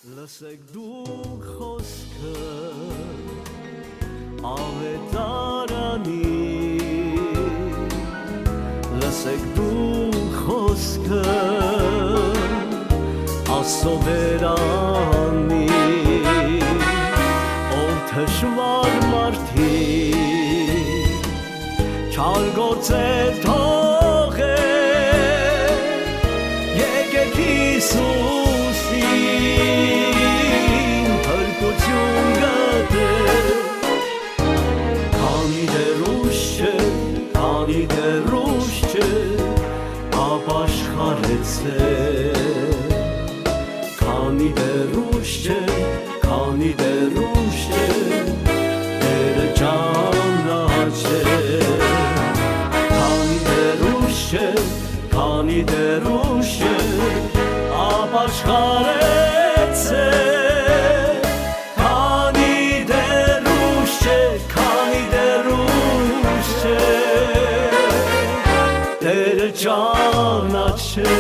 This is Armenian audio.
Լսեք դուք խոսքը ավետարանի Լսեք դուք խոսքը Աստծո վերանի Ով թշվար մարդիկ Չար գործեր թողեր Եկեք Հիսուսին Հրկություն գտեր Քանի դեռ ուշ չէ ապաշխարեցել Քանի դեռ ուշ չէ Տերը ճանաչել Քանի դեռ ուշ չէ ապաշխարեցել Քանի դեռ ուշ չէ Տերը ճանաչել